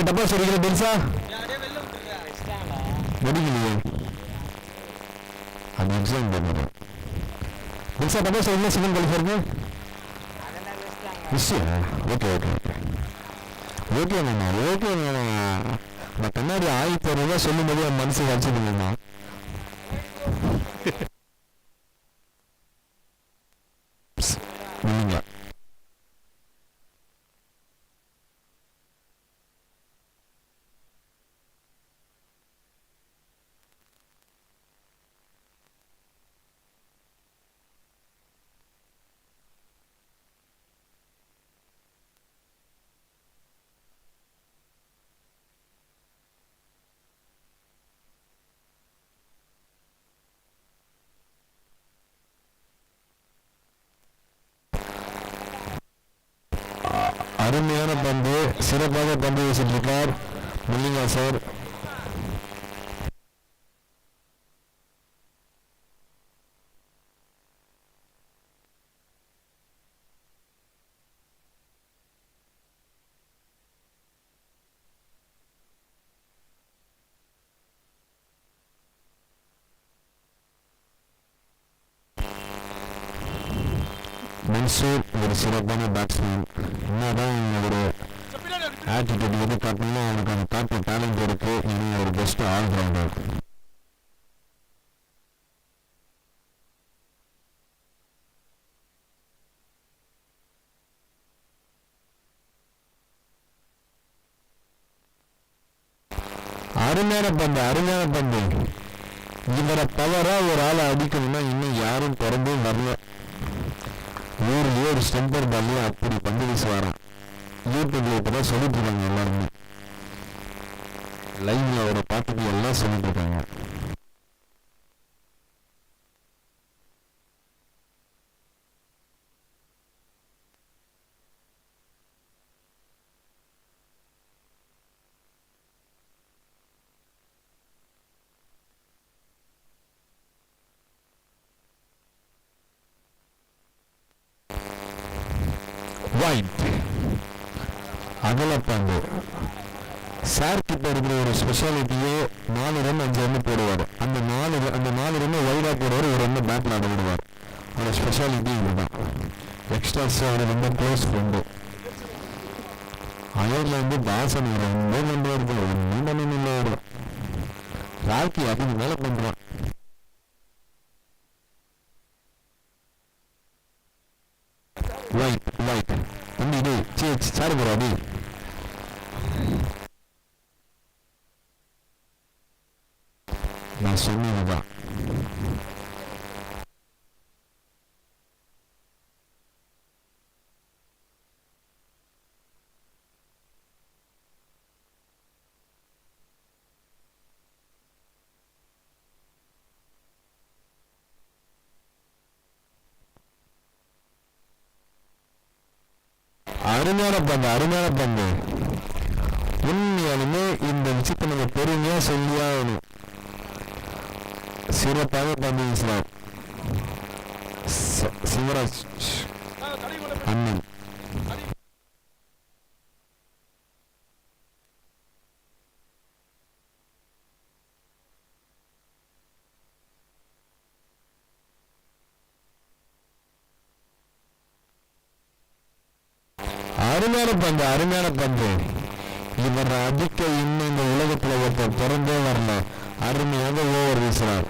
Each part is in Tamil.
டப்பா சொல்லிக்கிற பெருசா வெடிக்கலையே அது எக்ஸாம் பண்ணுறேன் பெருசா டப்பா சொல்லி செகண்ட் குவாலிஃபை விஷயம் ஓகே ஓகே ஓகே ஓகே மாமா ஓகே மாமா நான் கண்ணாடி 1000 சொல்லும் போது என் மனசு வச்சுக்கணுமா இல்லைங்க அருமையான பந்து சிறப்பாக பந்து வீசிட்டிருக்கார் முல்லிங்கா சார். மன்சூர் ஒரு சிறப்பான பேட்ஸ்மேன். என்னதான் ஒரு ஆட்டிடியூட் எது காட்டணுமோ அவனுக்கு அந்த காட்டுற டேலண்ட் இருக்கு. இனி ஒரு பெஸ்ட் ஆல்ரவுண்டர். அருமையான பந்து அருமையான பந்து. இவரை பவரா ஒரு ஆளை அடிக்கணும்னா இன்னும் யாரும் பிறந்தும் வரல. ஊர்லயே ஒரு ஸ்டெம்பர் பால்ல அப்படி பந்து வீசுவாராம். யூடியூப்ல இப்பதான் சொல்லிட்டு இருக்காங்க எல்லாருமே. லைவ்ல அவரை பார்த்துட்டு எல்லாம் சொல்லிட்டு இருக்காங்க. அகலப்பந்து சார் கிட்ட இருக்கிற ஒரு ஸ்பெஷாலிட்டியே 4 ரன் 5 ரன் போடுவார். அந்த 4 ரன் வைடா போடுவார், ஒரு ரன் பேட்ல ஆட விடுவார். அவரோட ஸ்பெஷாலிட்டி இதுதான். எக்ஸ்ட்ராஸ் அவர் ரொம்ப க்ளோஸ் ஃப்ரெண்டு. அயர்லாந்து பாசன் ரொம்ப பண்ணுவாரு, ஒன்றும் பண்ணணும் வரும். ராக்கி அதுக்கு மேல பண்றான். சாரி ப்ரோ அடி நான் சொன்னதுதான். அருமையான பந்து உண்மையாலுமே இந்த விஷயத்தை நம்ம பெருமையா சொல்லியா வேணும். சிறப்பாக பந்து வீசலாம் சிவராஜ் அண்ணன். அருமையான பந்து. இவர் அடிக்க இன்னும் இந்த உலகத்துல ஒருத்தர் பிறந்தே வரல. அருமையாக ஓவர் வீசுறார்.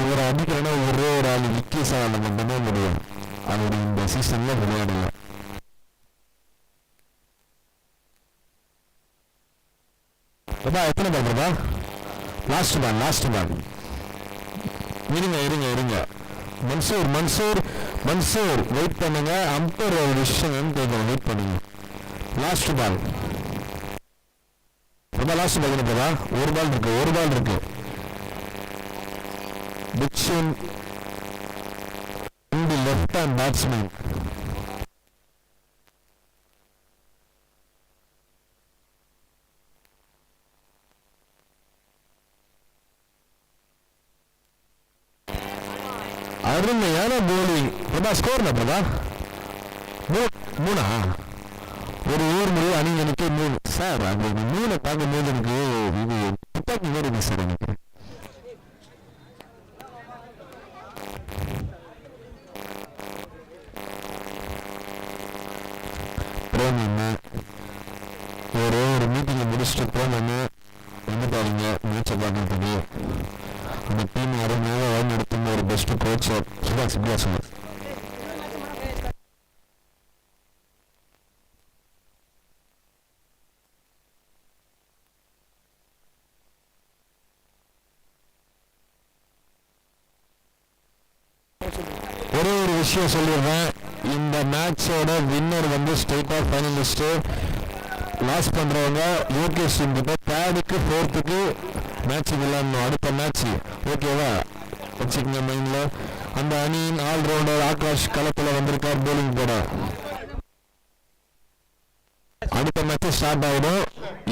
இவரை அடிக்கிறனா ஒரே ஒரு ஆள் விக்கி சால மட்டுமே முடியும். அவர் இந்த சீசன்ல விளையாடல. எத்தனை பால் பிரபா? Last ball. இருங்க மன்சூர் வெயிட் பண்ணுங்க. அம்பர் ஒரு விஷயம் கேட்கணும், வெயிட் பண்ணுங்க. லாஸ்ட் பால் என்னப்பா? ஒரு பால் இருக்கு. Diction left hand batsman. அருமையான போலிங். பிரபா ஸ்கோர் பிரபா 3 ஒரு ஓவர் முடிவு அணிங்களுக்கு 3. சார் அந்த மூளை பார்க்கும்போது எனக்கு இது துப்பாக்கி மாதிரி இருக்கு சார் எனக்கு. போனோம்னா ஒரே ஒரு மீட்டிங்கை முடிச்சுட்டு போனோன்னு வந்துட்டாருங்க மேட்சை பார்க்கறதுக்கு. அந்த டீம் அருமையாக வழிநடத்தும் ஒரு பெஸ்ட் கோச் சுபாஷ் சுபாஷ். ஒரே ஒரு விஷயம் சொல்லிடுறேன், இந்த மேட்சோட வின்னர் வந்து ஸ்டேட் ஆஃப் ஃபைனலிஸ்ட். லாஸ் பண்றவங்க யோகேஷ் கிட்ட தேர்டுக்கு ஃபோர்த்துக்கு மேட்ச் விளையாடணும். அடுத்த மேட்ச் ஓகேவா வச்சுக்கோங்க மைண்ட்ல. அந்த அணியின் ஆல்ரவுண்டர் ஆகாஷ் களத்துல வந்திருக்கார் போலிங் போட. அடுத்த மேட்ச் ஸ்டார்ட் ஆகிடும்.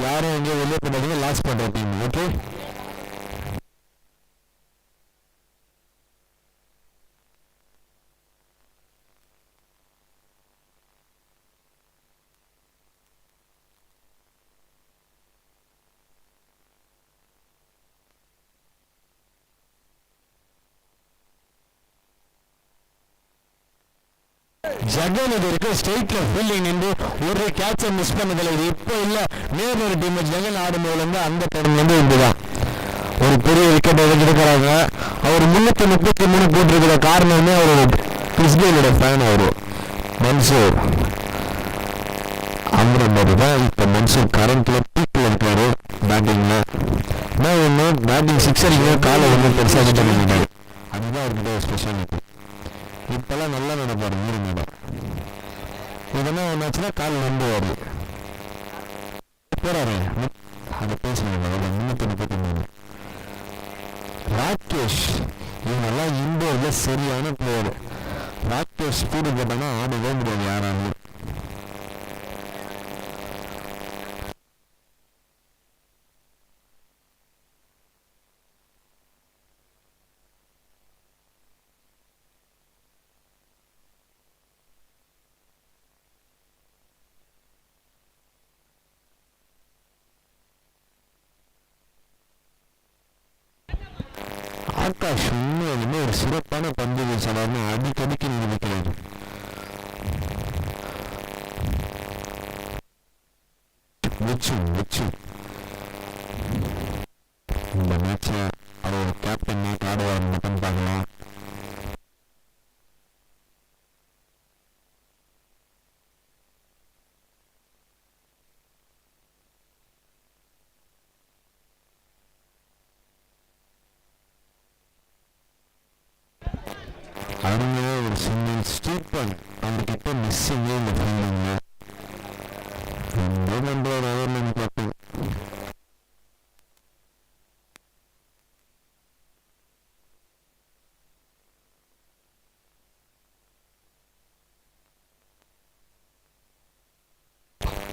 யாரும் எங்கேயும் வெளியே போடாதீங்க, லாஸ் பண்ற டீம். ஓகே ஜகன் இது வரைக்கும் ஸ்ட்ரைட்ல ஃபீல்டிங் நின்று ஒரு கேட்சை மிஸ் பண்ணதில்லை. இது இப்போ இல்லை, நேர் டீம் ஜகன் ஆடும்போது வந்து அந்த டைம் வந்து இதுதான் ஒரு பெரிய விக்கெட் எடுக்கிறாங்க. அவர் 333 போட்டிருக்கிற காரணமே அவர் கிறிஸ்கேலோட ஃபேன். அவரு மன்சூர் அம்ரம்பர் தான். இப்போ மன்சூர் கரண்ட்ல பீக்கில் இருக்காரு பேட்டிங்ல. என்ன ஒன்று பேட்டிங் சிக்ஸ் அடிக்க காலை வந்து பெருசாக கிட்ட பண்ணிட்டாரு. அதுதான் அவர்கிட்ட ஒரு ஸ்பெஷாலிட்டி. இப்பெல்லாம் நல்லா நினைப்பாரு மீறினோட. இதெல்லாம் ஒன்னாச்சுன்னா கால் நம்புவாரு போறாரு. அதை பேசுறாங்க 333. ராகேஷ் இவங்கெல்லாம் இண்டோர்ல சரியான பிளேயர். ராகேஷ் ஸ்பீடு போட்டானா ஆடவே முடியாது யாராலும். ஆகாஷ் உண்மையிலுமே ஒரு சிறப்பான பந்து வீச்சாளர்னு அடிக்கடிக்கு நிரூபிக்கிறாரு. இந்த மேட்ச அவரோட கேப்டன் ஆடுவார் மட்டும் பார்க்கலாம். அருமையா ஒரு சிங்கிள் ஸ்டீப்பன் அவர்கிட்ட மிஸ்ஸிங்கே இந்த ஃபீல்டிங்ல ரொம்ப பண்றாரு அவர் நம்ம பார்ப்போம்.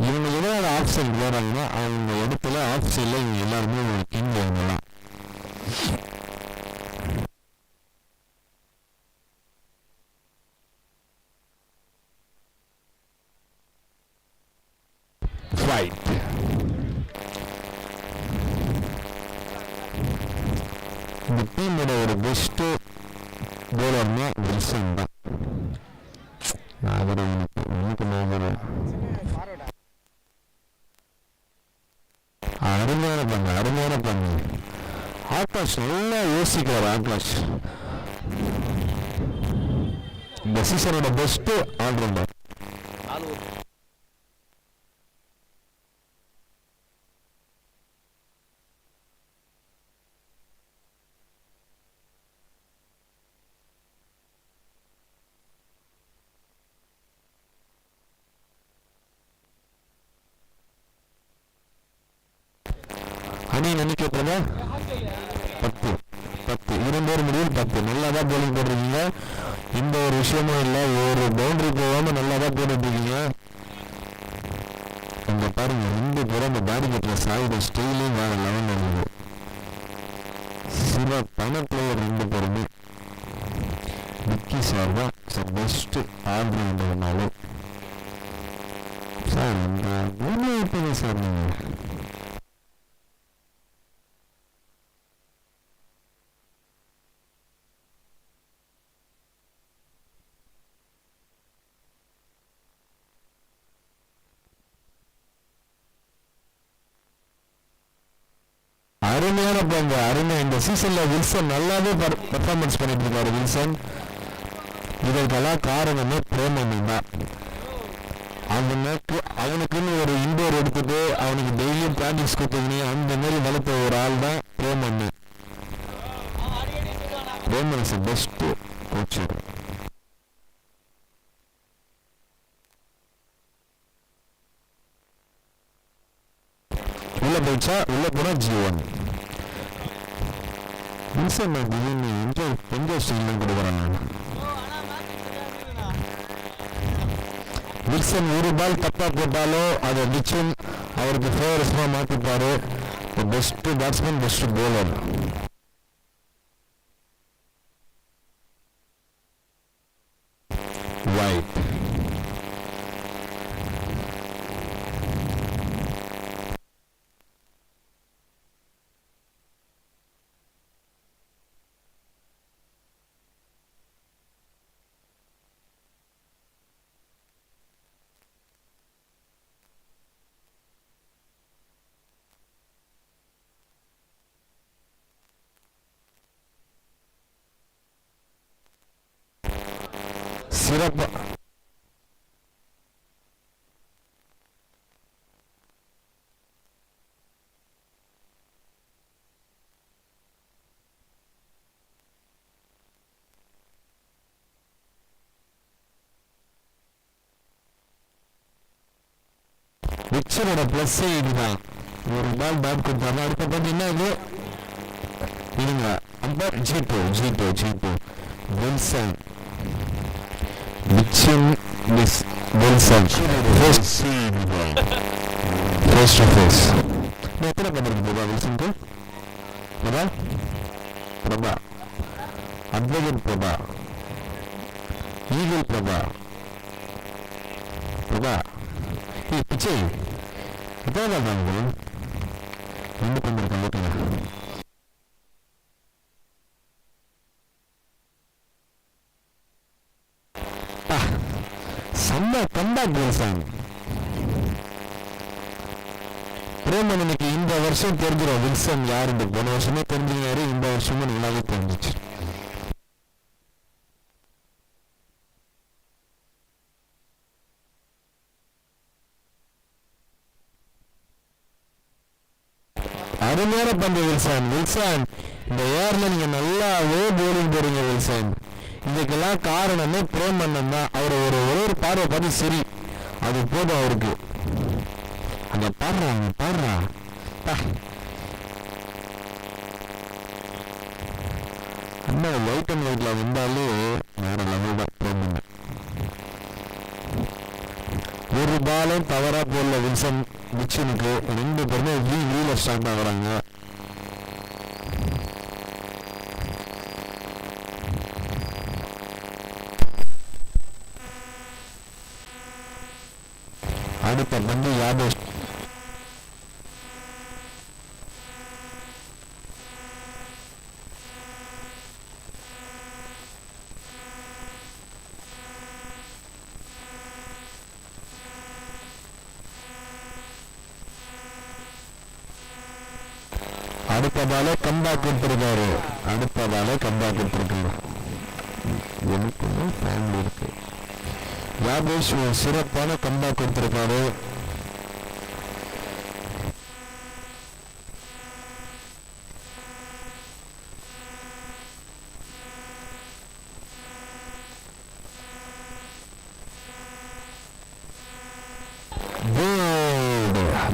இவங்க எதாவது ஆஃப் சைட் போறாங்கன்னா அவங்க இடத்துல ஆஃப் சைட்ல இவங்க எல்லாருமே ஒரு கிங் இவங்கலாம். இந்த டீமோட ஒரு பெஸ்ட் போலர்னா வில்சன் தான். அருமையான பண்ணு. ஆகாஷ் நல்லா யோசிக்கிறார். ஆகாஷ் இந்த சீசனோட பெஸ்ட் ஆல்ரவுண்டர். அணி நினைக்கிறத 10 2 முடிவில் 10 நல்லா தான் போலிங் போடுறீங்க. இந்த ஒரு விஷயமும் இல்லை, ஒரு பவுண்டரி போகாம நல்லா தான் போட்டுருக்கீங்க. இங்க பாருங்க 2 பேரும் அந்த பேரிகேட்ல சாயுத ஸ்டைலையும் வேற லெவல் இருந்தது. சில பண பிளேயர் 2 பேருமே. விக்கி சார் தான் பெஸ்ட் ஆல்ரவுண்டர்னாலும் சார் இந்த இருப்பீங்க சார் நீங்க. அருமையான பங்கு, அருமை. இந்த சீசன்ல வில்சன் நல்லாவே பர்ஃபார்மன்ஸ் பண்ணிட்டு இருக்காரு வில்சன். இதற்கெல்லாம் காரணமே பிரேமன் தான். அவனுக்குன்னு ஒரு இண்டோர் எடுத்துட்டு அவனுக்கு டெய்லியும் பிராக்டிஸ் கொடுத்தீங்க, அந்த மாதிரி வளர்த்த ஒரு ஆள் தான் Bremen. Bremen is best Kochhar. உள்ள போயிடுச்சா? உள்ள போனா ஜீவன். வில்சன் திடீர்னு எந்த ஸ்டைல் கொடுக்குறாங்க. வில்சன் ஒரு பால் தப்பா போட்டாலும் அதை மிச்சம் அவருக்கு ஃபேவரஸ்மா மாத்திப்பாரு. Best batsman, best bowler. வைட் சிறப்பா விக்சரோட பிளஸ் இதுதான். ஒரு பால் பேட் கொடுத்தாங்க. அடுத்த பால் என்ன இது? இருங்க, அம்பர் ஜீப்போ ஜீப்போ ஜீப்போ வில்சன் விக்சன் வில்சன் ஃபேஸ் டு ஃபேஸ். எத்தனை பண்ணிருக்கு பிரபா வில்சனுக்கு? பிரபா பிரபா அட்வொகேட் பிரபா ஈகிள் பிரபா பிரபா பிச்சை எத்தனை தான் தாங்க? ரெண்டு பண்ணிருக்கேன். ஓகேங்க. செம்ம கம்பேக் வில்சன். பிரேமனுக்கு இந்த வருஷம் தெரிஞ்சிடும் வில்சன் யாருன்னு. போன வருஷமே தெரிஞ்சுக்காரு, இந்த வருஷமும் நல்லாவே தெரிஞ்சிச்சு. அருமையான பந்து வில்சன். வில்சன் இந்த ஏர்ல நீங்க நல்லாவே போலிங் போறீங்க வில்சன். இதுக்கெல்லாம் காரணமே பிரேமண்ணன் தான். அவர் ஒரு பார்வை பார்த்து சரி, அது போதும் அவருக்கு. அங்க பாடுறாங்க பாடுறா. அண்ணா ஒயிட் அண்ட் ஒயிட்ல வந்தாலே வேற லெவல் தான் பிரேமண்ணன். ஒரு பாலும் தவறா போடல வில்சன். மிச்சனுக்கு ரெண்டு பேருமே வீல ஸ்டார்ட் ஆகுறாங்க. அடுத்த பந்து யாதவ். அடுத்ததால கம்பேக் கொடுத்திருக்காரு. அடுத்ததால கம்பேக் கொடுத்திருக்காரு. எனக்கு ஃபேமிலி இருக்கு. யாதேஷ் ஒரு சிறப்பான கம்பேக் கொடுத்திருக்காரு.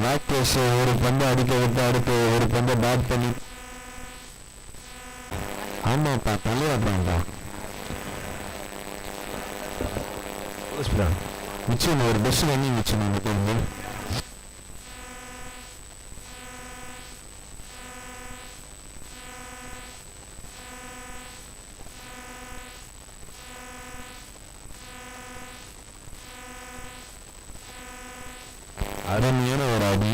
ராகேஷ் ஒரு பந்து அடிக்க விட்டு அடுத்து ஒரு பந்தை பேட் பண்ணி. ஆமாப்பா தலையாடுறான்டா மிச்சம். ஒரு பஸ் ரன்னிங் மிச்சம் அந்த பந்து. அருமையான ஒரு அடி.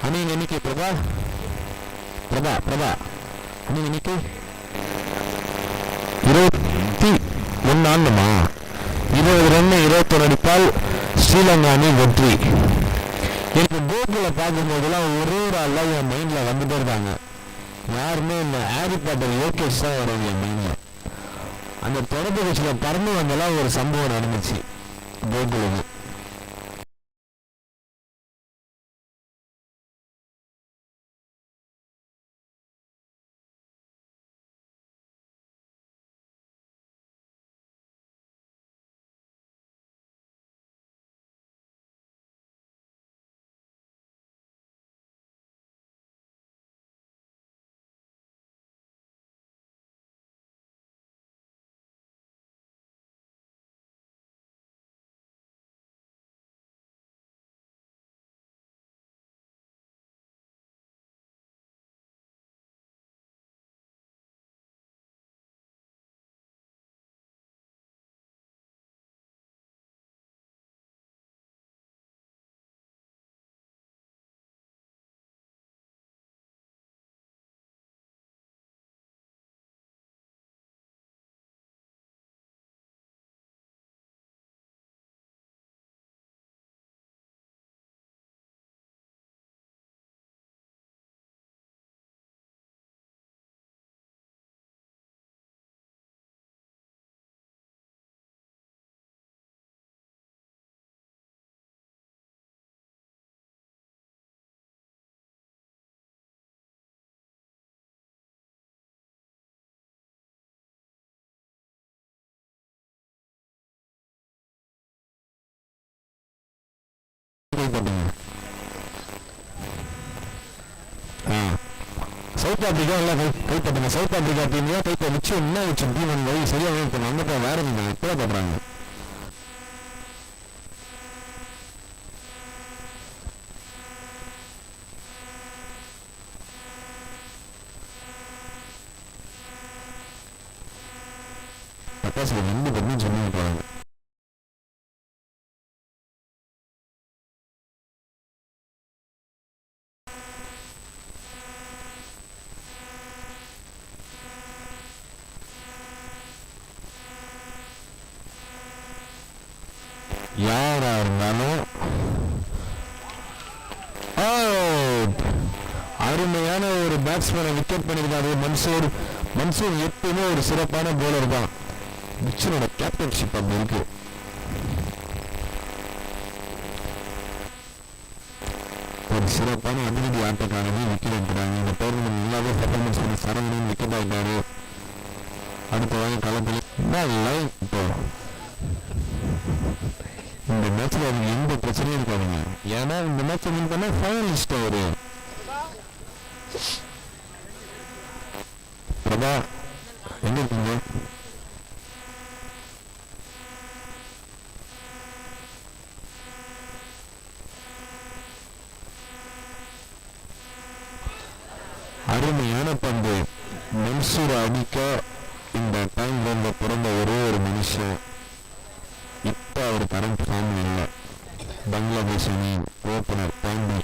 அணியின் எண்ணிக்கை பிரபா பிரபா பிரபா அணியின் எண்ணிக்கை 21 ஆண்டுமா 20 ரன் 21 அடித்தால் ஸ்ரீலங்கா அணி வெற்றி. எனக்கு கோகுல பார்க்கும்போதெல்லாம் ஒரே ஒரு ஆள் என் மைண்ட்ல வந்துட்டே இருக்காங்க. யாருமே இந்த ஹாரி பாட்டர் லோகேஷ் தான் வரும் என் மைண்ட்ல. அந்த தொடர்பு கட்சியில பறந்து வந்தெல்லாம் ஒரு சம்பவம் நடந்துச்சு கோகுலுக்கு. சவுத் ஆப்பிரிக்கா எல்லாம் கைப்பற்றுங்க. சவுத் ஆப்பிரிக்கா டீம் தான் கைப்ப வச்சு என்ன வச்சு டீம் வழி சரியாக இருக்கணும். அந்த வேற நீங்கள் இப்போ பண்ணுறாங்க. பட்டாசுல 2 பேருமே சொல்லி போகிறாங்க. யாரா இருந்தாலும் அருமையான ஒரு பேட்ஸ்மேனை விக்கெட் பண்ணியிருக்காரு மன்சூர். மன்சூர் எப்பயுமே ஒரு சிறப்பான போலர் தான். மிச்சனோட கேப்டன்ஷிப் அப்படி இருக்கு. ஒரு சிறப்பான அதிரடி ஆட்டக்காரனே விக்கெட் எடுக்கிறாங்க. இந்த டோர்னமெண்ட் நல்லாவே பர்ஃபார்மன்ஸ் பண்ணி சரவணன் விக்கெட் ஆகிட்டாரு. அடுத்த வாரம் களத்தில் இப்போ இந்த மேட்ச்ல அவங்க எந்த பிரச்சனையும் இருக்காதுங்க. ஏன்னா இந்த மேட்ச் வின் பண்ணா ஃபைனலிஸ்ட் அவரு. பிரபா எங்க இருக்கீங்க? அருமையான பந்து. மன்சூர் அடிக்க இந்த டைம்ல பிறந்த ஒரே ஒரு மனுஷன். இப்போ அவர் கரண்ட் ஃபார்ம் இல்லை. பங்களாதேஷ் அணி ஓப்பனர் பாண்டி.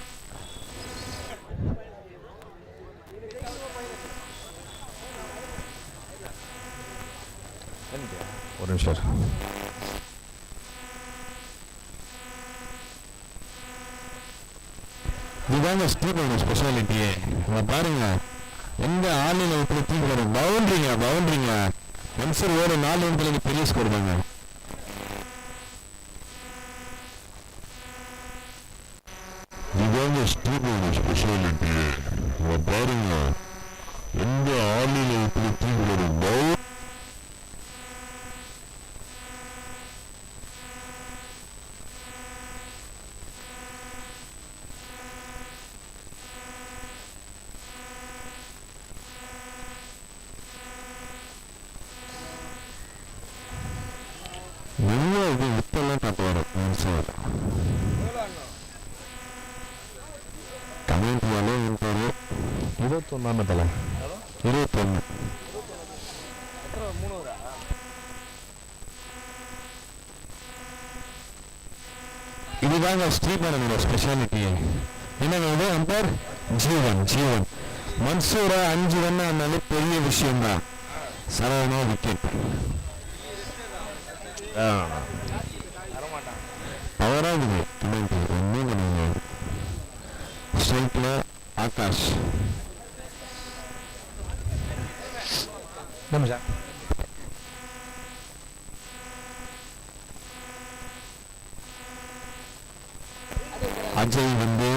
ஒரு நிமிஷம். இதுதாங்க ஸ்டீவனோட ஸ்பெஷாலிட்டியே. பாருங்க எந்த ஆன்லைன் எப்படி தீர்வு வரும். பவுண்டரிங்க மன்சூர் ஒரு 4 இடத்துல பெரிய ஸ்கோர் தாங்க. இதுதாங்க ஸ்டீவனோட ஸ்பெஷாலிட்டியே. பாருங்க எந்த ஆன்லைன் எப்படி தீர்வு வரும். இப்பெல்லாம் காட்டுவாரு மன்சூர். கமெண்ட்ல 21 21. இதுதாங்க ஸ்ரீபரனோட ஸ்பெஷாலிட்டி. என்ன அம்பர்? ஜீவன். ஜீவன் மன்சூரை 5 ரன் ஆனாலே பெரிய விஷயம்தான். சரவணா விக்கெட். பவராகுது ஒன்றும் பண்ணுங்க. ஸ்ட்ரைக்ல ஆகாஷ். அஜய் வந்து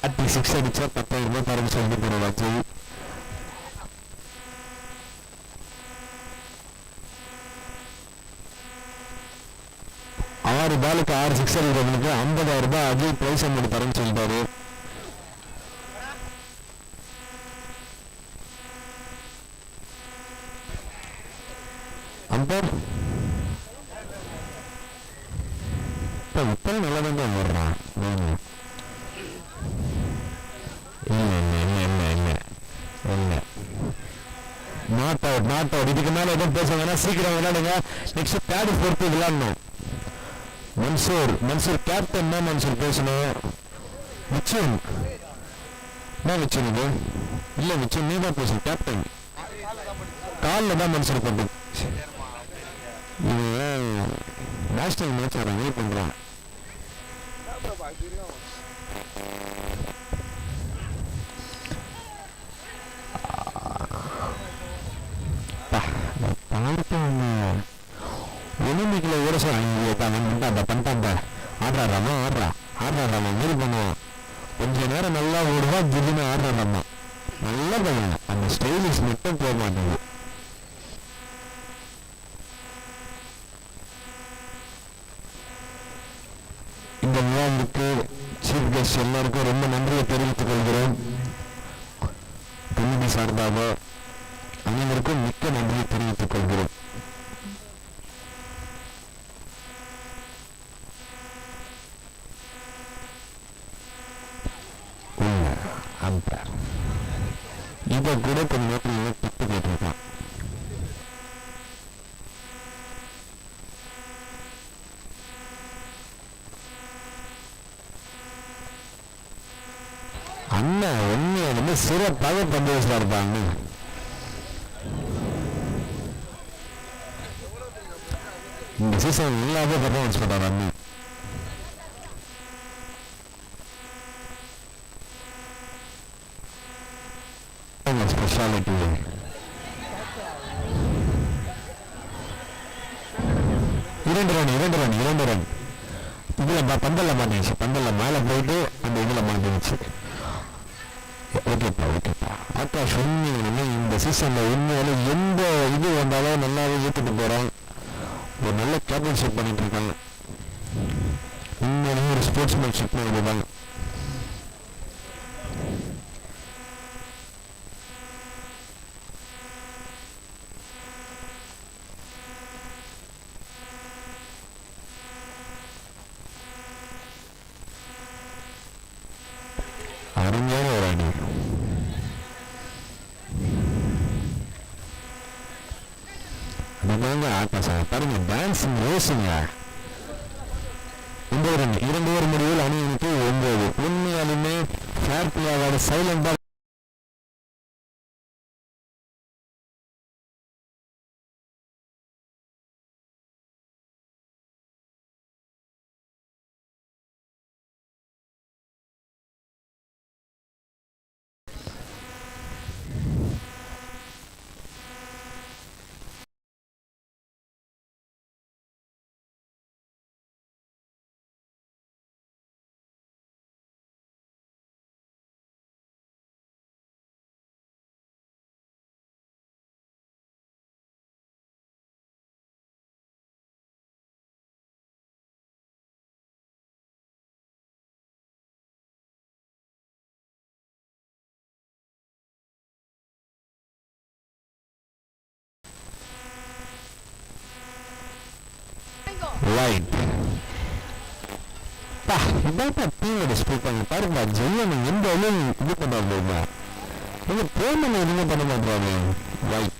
6 அடிச்சா 10,000 ரூபாய் தரன்னு சொல்லி போறாரு அஜய். ஆறு பாலுக்கு 6 6 அடிக்கிறவங்களுக்கு 50,000 ரூபாய் அஜய் பிரைஸ் அமௌண்ட் தரன்னு சொல்லிட்டாரு. அம்பர் உப்பல் நல்லா தான் வர்றான். Not out. இதுக்கு மேல எதுவும் பேச வேணாம், சீக்கிரம் விளையாடுங்க. நெக்ஸ்ட் பேடு பொறுத்து விளையாடணும். மன்சூர் கேப்டன் தான் மன்சூர் பேசணும். மிச்சன் என்ன மிச்சன் இது? இல்ல மிச்சன் நீ தான் பேசணும் கேப்டன். காலில் தான் மன்சூர் பண்ணு. இவன் நேஷனல் மேட்ச் ஆடுறான், வெயிட் பண்றான். ஒலிம்பிக்ல கூட பண்ணிட்டான். ஆடுறான் மாரி பண்ணுவான். கொஞ்ச நேரம் நல்லா ஓடுவான், திடீர்னு ஆடுறான். நல்லா பண்ணுவான். அந்த ஸ்டைலிஷ் மட்டும் போக மாட்டேங்குது. இந்த விழாவுக்கு சீஃப் கெஸ்ட் எல்லாருக்கும் ரொம்ப நன்றியை தெரிவித்துக் கொள்கிறோம். கமிட்டி சார்பாக அனைவருக்கும் மிக்க நன்றியை தெரிவித்துக் கொள்கிறோம். இதை கூட கொஞ்ச நேரத்தில் தப்பு கேட்டிருக்கான். அண்ணன் உண்மையை சிறப்பாக பந்து வச்சுட்டா இருப்பாங்க. இந்த சீசன் எல்லாமே பர்ஃபார்மன்ஸ் பண்றாரு அண்ணன். ஸ்பெஷாலிட்டி 2 ரன் இதுல பந்தல்ல மாட்டிடுச்சு. பந்தல்ல மேல போயிட்டு அந்த இதுல மாட்டிடுச்சு. ஓகேப்பா. ஆகாஷ் உண்மையிலுமே இந்த சீசன்ல உண்மையில எந்த இது வந்தாலும் நல்லாவே ஏற்றுட்டு போறான். ஒரு நல்ல கேப்டன்ஷிப் பண்ணிட்டு இருக்காங்க. உண்மையிலுமே ஒரு ஸ்போர்ட்ஸ்மேன்ஷிப் இதுதான். அருமையான ஒரு அணி. அதுதாங்க ஆகாஷ் பாருங்க, டான்ஸிங் ரோஸுங்க. 9 ரன் 2 ஓவர் முடிவில் அணி 9. உண்மையாலுமே ஃபேர் பிளேயோட சைலண்டா லைட் இதான் டீமோட ஸ்பீட் பண்ணி பாருங்க. ஜெயன் எந்த அளவு இது பண்ணாங்க, நீங்க பேமெண்ட் எதுவுமே பண்ண மாட்டாங்க. ரைட்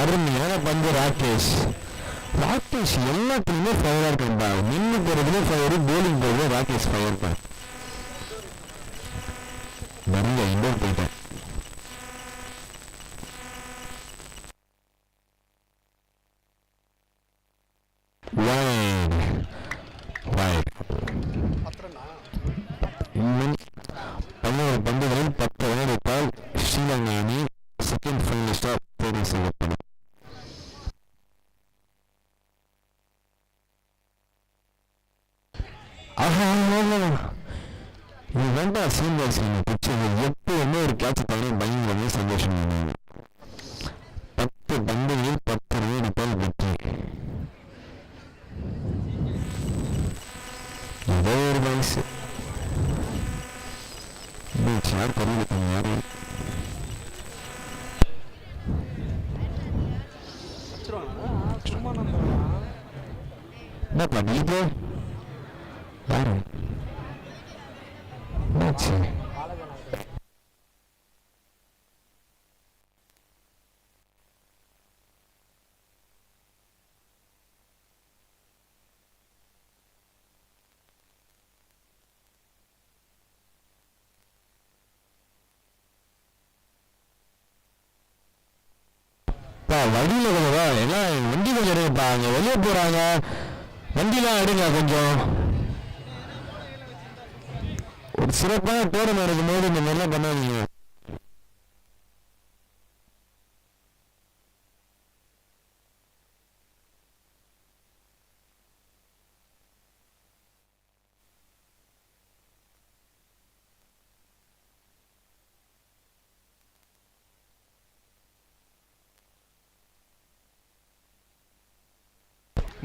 அருமையான பந்து ராகேஷ். ராகேஷ் எல்லாத்துலயுமே ஃபயரா இருக்கா. நின்று போறதுல ஃபயரு, போலிங் போறதுல ராகேஷ் ஃபயர் தான். நிறைய இண்டோர் போயிட்டேன். இன்னும் 11 பந்துகளில் 10 ரன் எடுத்தால் ஸ்ரீலங்கா அணி செகண்ட் ஃபைனலிஸ்டா தேர்வு செய்யப்படும். இது வேண்டாம் சீனியர் சீனியர் பிடிச்சது. எப்பவுமே ஒரு கேட்ச் தவிர பயங்கரமே சந்தோஷம் பண்ணுவாங்க. 10 பந்துகளில் 10 ரன் எடுத்தால் வெற்றி. ஏதோ ஒரு வயசு யார் கருவிட்டாங்க யாரு என்னப்பா நீங்க யாரு என்னாச்சு? வண்டியில கொஞ்சம் எல்லாம் வண்டி கொஞ்சம் எடுப்பா. அங்க வெளியே போறாங்க, வண்டிலாம் எடுங்க கொஞ்சம். ஒரு சிறப்பான பேரம் நடக்கும் போது இந்த மாதிரிலாம் பண்ணாதீங்க.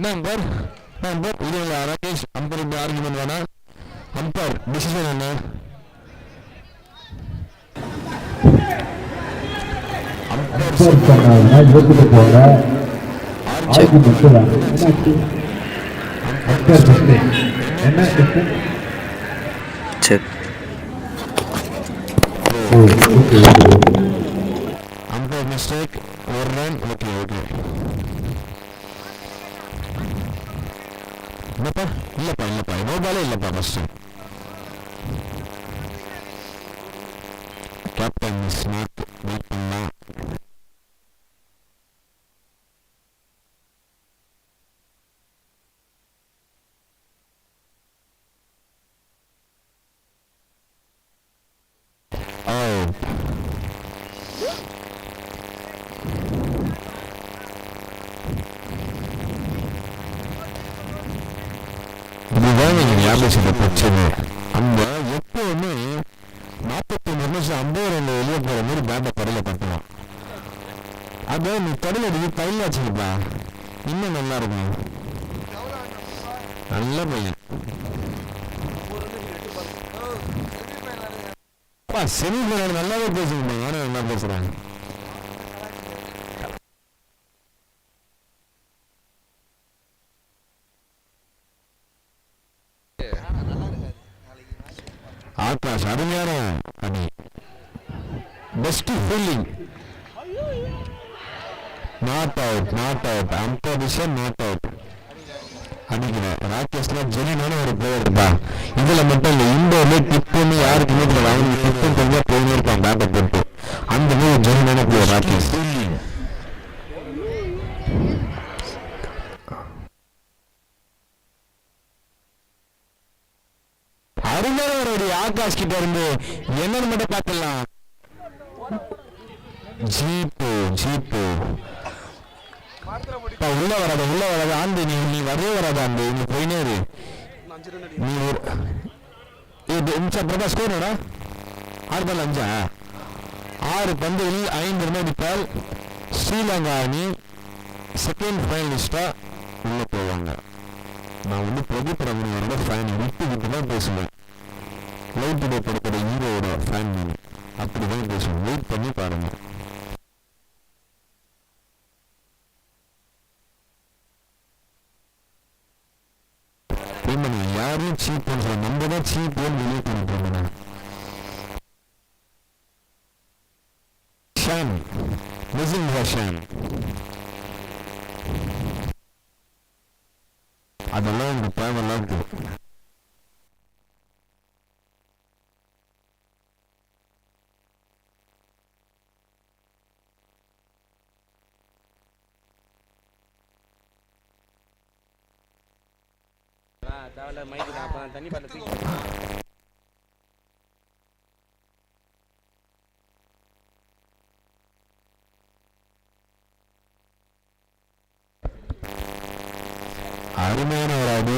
நம்பர் இல்லைங்களா ராகேஷ்? அம்பர் இப்படி ஆர்குமெண்ட் வேணா. அம்பர் டிசிஷன் என்ன? அம்பர் மிஸ்டேக், ஒரு ரன். Okay okay. இல்லப்பா நோபாலே இல்லப்பா. ஃபர்ஸ்ட் கேப்டன் ஸ்மார்ட் வெயிட் பண்ணலாம். இதுதான் நீங்க ஞாபகம் பிரச்சனை. அந்த எப்பவுமே 49 நிமிஷம் 50 ரன் வெளியே போற மாதிரி பேட்டை கடல கட்டலாம். அதை நீ கடல் அடிக்க கையில் வச்சுக்கப்பா, இன்னும் நல்லா இருக்கும். நல்ல பையன் செமி ஃபைனல் நல்லாவே பேசுங்க. நானும் நல்லா பேசுறேன். ஆகாஷ் அருமையான அணி. Best fielding. Not out. Umpire decision not out. அடிக்கிறேன். ராகேஷ்ல ஜெனினான ஒரு பிளேயர் இருப்பா. இதுல மட்டும் இல்லை, இண்டோர்ல டிப்புன்னு யாருக்குமே தெரியல. அவனுக்கு டிப்பு தெரிஞ்சா போயினே இருப்பான் பேட்டை போட்டு. அந்த மாதிரி ஜெனினான பிளேயர் ராகேஷ். அருமையான ஆகாஷ் கிட்ட இருந்து என்னன்னு மட்டும் பார்த்துடலாம். ஜீப்பு உள்ள வராத ஆண்டு. நீ வரவே வராத ஆண்டு. நீ போயினே இரு. நீ பிரபா ஸ்கோர் 6 பந்துகளில் 5 ரன் அடித்தால் ஸ்ரீலங்கா அணி செகண்ட் ஃபைனலிஸ்டா உள்ள போவாங்க. நான் பிரதீப் ரமணியோட ஃபேன். விட்டு தான் பேசுவேன். லைவ் டுடே படத்தோட ஹீரோட ஃபேன். அப்படிதான் பேசுவேன். வெயிட் பண்ணி பாருங்க. யாரும் சீப் பண்ற, நம்ம தான் சீப் வெளியே பண்ணிட்டு ஷான். அதெல்லாம் உங்களுக்கு தேவையெல்லாம் இருக்குது. தண்ணி பாட்டு அருமையான ஒரு அடி,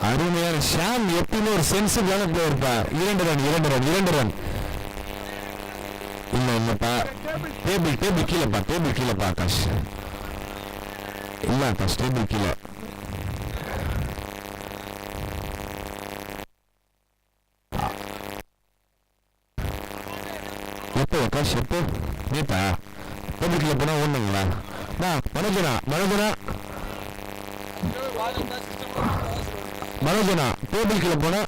அருமையான ஷாம். எப்பயுமே ஒரு சென்சிபிளான பிளேயர் இருப்பா. 2 ரன் 2 ரன் 2 ரன். இல்ல இல்லப்பா, டேபிள் கீழப்பா, டேபிள் கீழப்பா ஆகாஷ். இல்ல ஆகாஷ், டேபிள் கீழே. எப்போ ஆகாஷ், எப்போ நீப்பா டேபிள் கீழே போனா ஒண்ணுங்களா? மனோஜனா டேபிள் கீழே போனா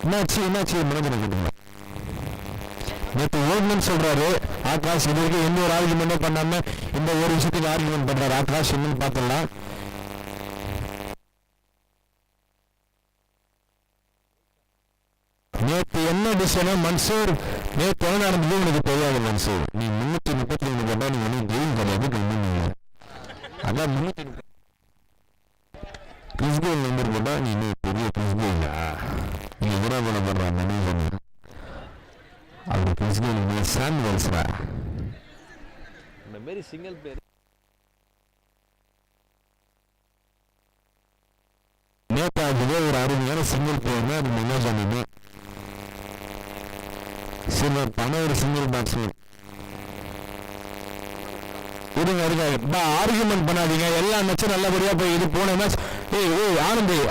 என்னாச்சு மனோஜனை கேட்டுங்க. நேற்று ஓடுன்னு சொல்றாரு ஆகாஷ். இது வரைக்கும் எந்த ஒரு ஆர்குமெண்டே பண்ணாம இந்த ஒரு விஷயத்துக்கு ஆர்குமெண்ட் பண்றாரு ஆகாஷ். என்னன்னு பார்த்துடலாம். நேற்று என்ன டிசிஷனோ மன்சூர், நேற்று என்ன நடந்தது உனக்கு தெரியாது மன்சூர். நீ 333 போட்டா நீ ஒன்றும் ஜெயில் கிடையாது. அதான் 330 கிறிஸ்கோல் நம்பர் போட்டா நீ இன்னும் பெரிய கிறிஸ்கோலா? நீ எதிரா போட போடுற மனிதன் அப்படி கிறிஸ்கோல் சாண்ட் வேல்ஸ்ரா. இந்த மாதிரி சிங்கிள் பிளேயர் நேதாஜிலே ஒரு அருமையான சிங்கிள் பிளேயர்னா அது மனோஜானே. சில ஒரு சிங்கிள் பேட்ஸ்மேன். இருங்க ஆர்குமெண்ட் பண்ணாதீங்க. எல்லா மேட்சும் நல்லபடியா போய் இது போன மேட்ச்.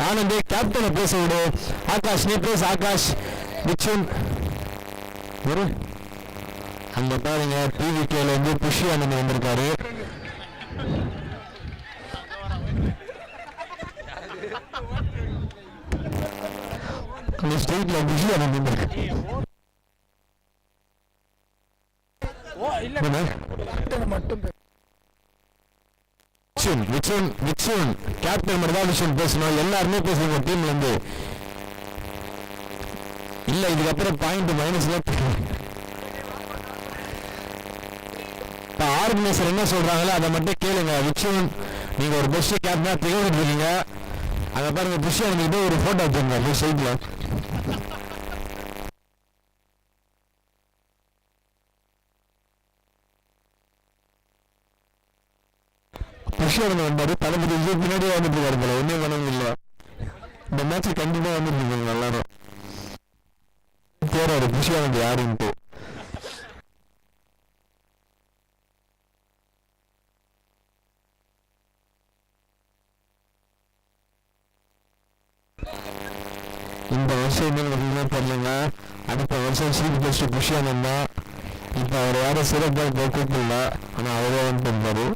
ஆனந்த் கேப்டனை பேச விடு. ஆகாஷ் நீ பேச. ஆகாஷ் மிச்சுன் அங்க பாருங்க, டிவிகேல இருந்து புஷி ஆனந்த் வந்திருக்காரு. அந்த ஸ்டேட்ல புஷி ஆனந்த் வந்திருக்காரு. கேப்டன் மட்டும் பேசணும். எல்லாருமே பேசுங்க டீம்ல இருந்து. இல்ல இதுக்கப்புறம் பாயிண்ட் மைனஸ்ல. ஆர்கனைசர் என்ன சொல்றாங்களோ அதை மட்டும் கேளுங்க. விக்ஷன் நீங்க ஒரு பெஸ்ட் கேப்டனா திகழ்ந்துட்டு இருக்கீங்க. அதை பாருங்க, புஷ் வந்துட்டு ஒரு போட்டோ வச்சிருங்க சைட்ல. புஷியானந்த் வந்தாரு. தளபதி பின்னாடியே வந்துட்டு இருக்காரு போல. ஒன்னே பண்ணவும் இல்லை. இந்த மேட்ச் கண்டிப்பா வந்துட்டு இருக்காங்க எல்லாரும். போறாரு புஷியானந்த் யாருன்ட்டு. இந்த வருஷம் என்ன தெரியலங்க. அடுத்த வருஷம் சீஃப் கெஸ்ட் புஷியானந்த் தான். இப்ப அவர் யாரும் சிறப்பாக கூப்பிடல. ஆனா அவரே வந்துட்டு இருந்தாரு.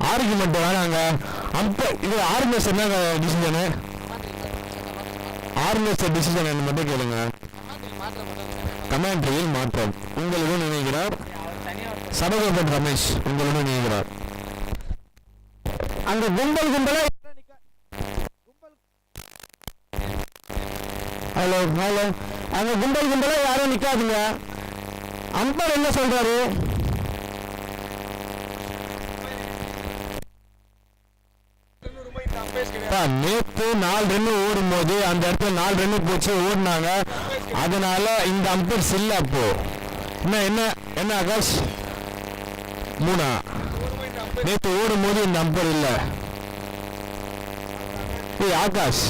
ஆர்குமெண்ட் வேணாங்க. இது ஆர்கனைசர் என்ன டிசிஷனு? ஆர்கனைசர் டிசிஷன் என்ன மட்டும் கேளுங்க. கமாண்டரியில் மாற்றம் உங்களுடன் நினைக்கிறார் சபகோபன் ரமேஷ். உங்களுடன் நினைக்கிறார். அந்த கும்பல் கும்பலா ஹலோ அந்த கும்பல் கும்பலா யாரும் நிக்காதுங்க. அம்பர் என்ன சொல்றாரு? நேற்று 4 ரன் ஓடும் போது அந்த இடத்துல 4 ரன் போச்சு, ஓடினாங்க. அதனால இந்த அம்பையர்ஸ் இல்ல. அப்போ என்ன ஆகாஷ் 3 நேற்று ஓடும் போது இந்த அம்பையர் இல்ல. ஆகாஷ்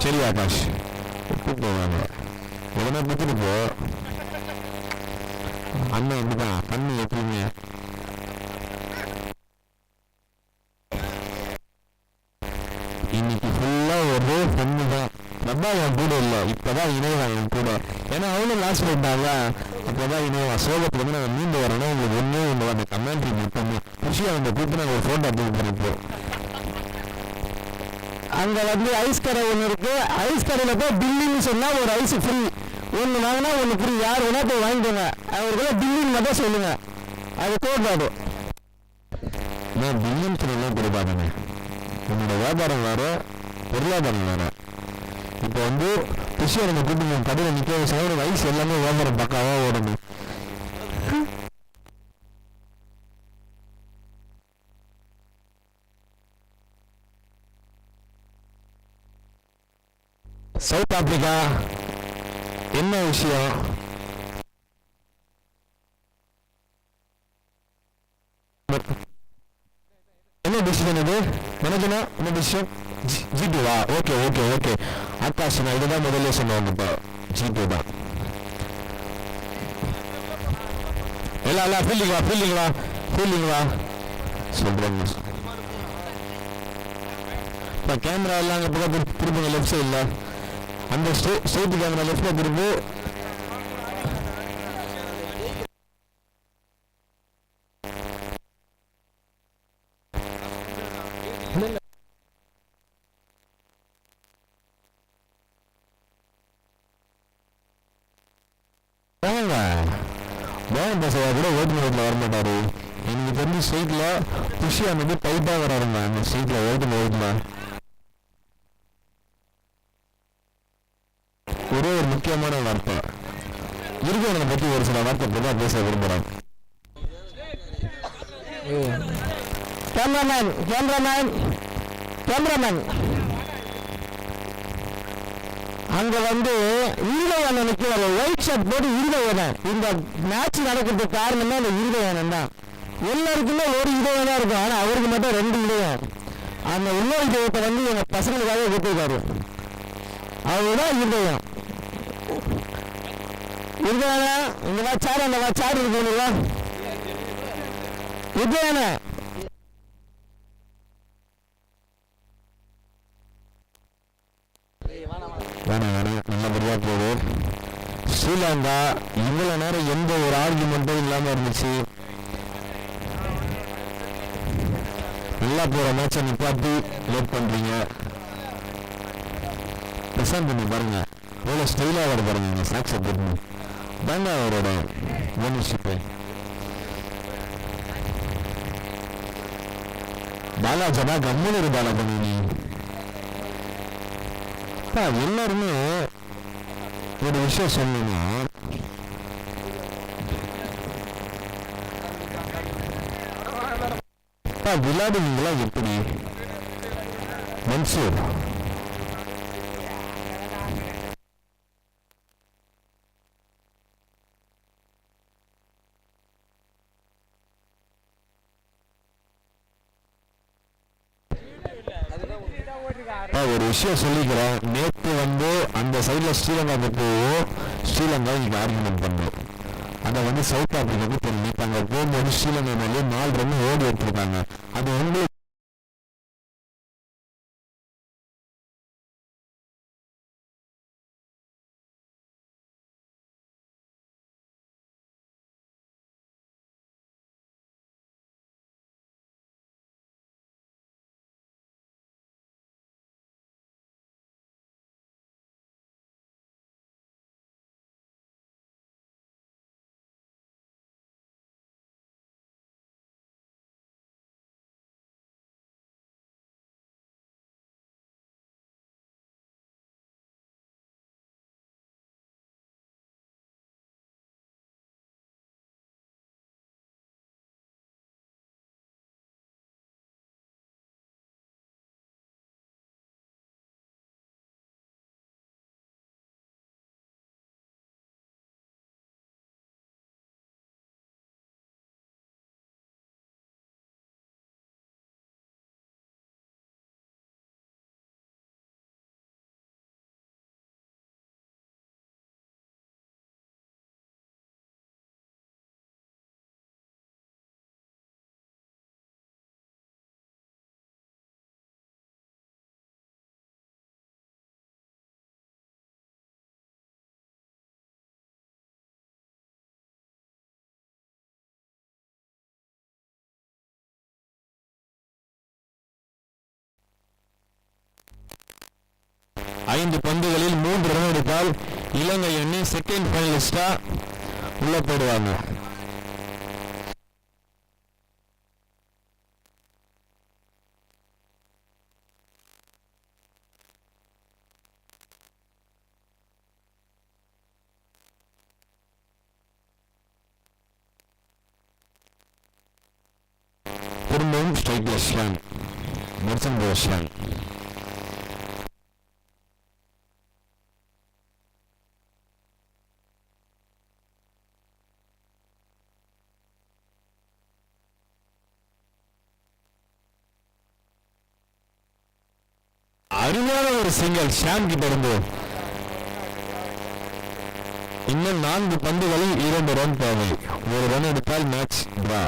சரி ஆகாஷ் கூப்பிட்டு போவாங்க எதனா பத்திட்டு போ. அண்ணன் அப்படிதான் கண்ணு எப்பயுமே. இன்னைக்கு ஃபுல்லா ஒரு பொண்ணு தான். டப்பா என் கூட இல்லை, இப்பதான் இணைவான் என் கூட. ஏன்னா அவனும் லாஸ்ட் பண்ணிட்டாங்க. அப்பதான் இணைவான் சோகத்துல வந்து நாங்கள் மீண்டு வரணும். உங்களுக்கு ஒன்றே ஒன்று அந்த கமெண்ட்ரி மட்டும் குஷியாக அந்த கூப்பிட்டு நாங்கள் ஒரு ஃபோட்டோ எடுத்து பண்ணிப்போம். அங்க வந்து ஐஸ் கடை ஒன்று இருக்கு. ஐஸ் கடையில் போய் பில்லின்னு சொன்னா ஒரு ஐஸ் ஃப்ரீ. ஒன்று வாங்கினா ஒன்று ஃப்ரீ. யார் வேணா போய் வாங்கிக்கோங்க. அவருக்குள்ள பில்லின்னு மட்டும் சொல்லுங்க. அது கோட்பாடு. நான் பில்லியன் சொல்லலாம் கொடுப்பாங்க. உன்னோட வியாபாரம் வேற, பொருளாதாரம் வேற. இப்போ வந்து குஷியாக நம்ம கூப்பிட்டு கடையில் நிற்க வயசு வயசு எல்லாமே வியாபாரம் பக்காவா ஓடணும். சவுத் ஆப்பிரிக்கா என்ன விஷயம்? என்ன டிசிஷன் இது நினைக்கணா? என்ன டிசிஷன்? ஜி2வா? ஓகே ஓகே ஓகே ஆகாஷ், நான் இதுதான் முதல்ல சொன்னவங்க. இப்போ ஜி2 தான். எல்லாம் ஃபீல்டிங்களா சொல்றாங்க. இப்போ கேமரா எல்லாம் அங்கே பக்கம் திரும்புங்க. லெஃப்ட் சைடில் அந்த ஸ்ட்ரெயிட் கேமரா லெஃப்டில் திரும்பு. மோகன் பசவா கூட ஓட்டுநர் வீட்டில் வரமாட்டாரு. எனக்கு தெரிஞ்சு ஸ்ட்ரெயிட்டில் குஷியாக வந்து டைட்டாக வராருங்க. அந்த ஸ்ட்ரெயிட்டில் ஓட்டுநர் ஒரே ஒரு முக்கியமான வார்த்தை இருக்கிறவனை பற்றி ஒரு சில வார்த்தை தான் பேச விரும்புகிறேன். கேமராமேன் அங்க வந்து இருதயானம் நிற்கிறாரு. ஒயிட் ஷர்ட் போட்டு இருதயானம். இந்த மேட்ச் நடக்கிறதுக்கு காரணமே அந்த இருதயானம் தான். எல்லாருக்குமே ஒரு இதயம் தான் இருக்கும். ஆனா அவருக்கு மட்டும் 2 இதயம். அந்த இன்னொரு இதயத்தை வந்து எங்க பசங்களுக்காக கொடுத்துருக்காரு. அவருதான் இருதயம். இருதயானம் இங்க வாச்சாரு, அந்த வாச்சாரு இருக்குங்களா இருதயானம். வேணாம் நல்லபடியாக போகுது. ஸ்ரீலங்கா இவ்வளோ நேரம் எந்த ஒரு ஆர்குமெண்ட்டும் இல்லாமல் இருந்துச்சு. நல்லா போகிற மேட்சை நிப்பாட்டி லேட் பண்ணுறீங்க. பிரசாந்த் பண்ணி பாருங்க, எவ்வளோ ஸ்டைலாக வர பாருங்க. சாக்ஸை போட்டு தாங்க அவரோட ஓனர்ஷிப்பு. பாலாஜனா கம்முன்னு பாலாஜா நீ எல்லாருமே ஒரு விஷயம் சொன்னீங்கன்னா விளையாடுவீங்களா எப்படி? மன்சூர் ஒரு விஷயம் சொல்லிக்கிறேன். நேற்று வந்து அந்த சைடில் ஸ்ரீலங்கா பற்றியும் ஸ்ரீலங்கா இங்கே ஆர்குமெண்ட் பண்ணோம். அதை வந்து சவுத் ஆப்பிரிக்காவுக்கு தெரியும். அங்கே போகும்போது ஸ்ரீலங்கா மேலே 4 ரன் ஓடி எடுத்துருக்காங்க. அது உங்களுக்கு 4 பந்துகளில் 3 ரன் எடுத்தால் இலங்கை அணி செகண்ட் ஃபைனலிஸ்டா உள்ள போடுவாங்க. திரும்பவும் ஸ்ட்ரைக்லெஸ் ஷான், மெர்சன் ஷான். அருமையான ஒரு சிங்கல் ஷான் கிட்ட இருந்து. இன்னும் 4 பந்துகளில் 2 ரன் தேவை. 1 ரன் எடுத்தால் மேட்ச் டிரா.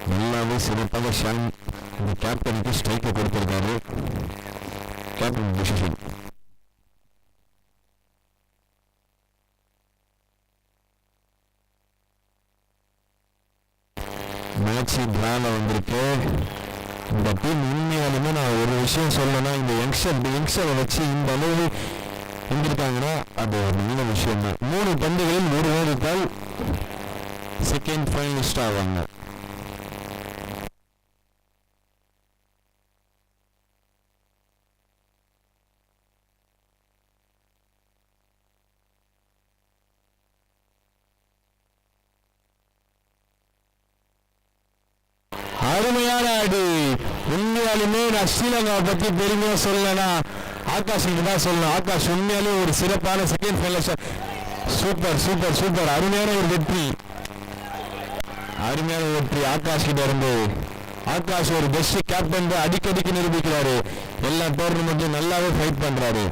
நல்லாவே சிறப்பாக ஷான் இந்த கேப்டனுக்கு ஸ்ட்ரைக்கை கொடுத்திருக்காரு. Captain decision. மேட்ச் டிரால வந்திருக்கு. இந்த டீம் உண்மையாலுமே நான் ஒரு விஷயம் சொல்லணும்னா, இந்த யங்ஸ்டரை வச்சு இந்த அளவு இருந்திருக்காங்கன்னா அது ஒரு நல்ல விஷயம் தான். 3 பந்துகளில் 1 ரன் எடுத்தால் செகண்ட் ஃபைனலிஸ்ட் ஆவாங்க. அருமையான அடி. உண்மையாலுமே நான் ஸ்ரீலங்காவை பத்தி பெருமையா சொல்லனா ஆகாஷ் தான் சொல்லணும். ஆகாஷ் உண்மையாலே ஒரு சிறப்பான second finalist. Super super super. அருமையான ஒரு வெற்றி, அருமையான வெற்றி ஆகாஷ் கிட்ட இருந்து. ஆகாஷ் ஒரு பெஸ்ட் கேப்டன் அடிக்கடிக்கு நிரூபிக்கிறாரு. எல்லா டோர்னமெண்ட்டும் நல்லாவே ஃபைட் பண்றாரு.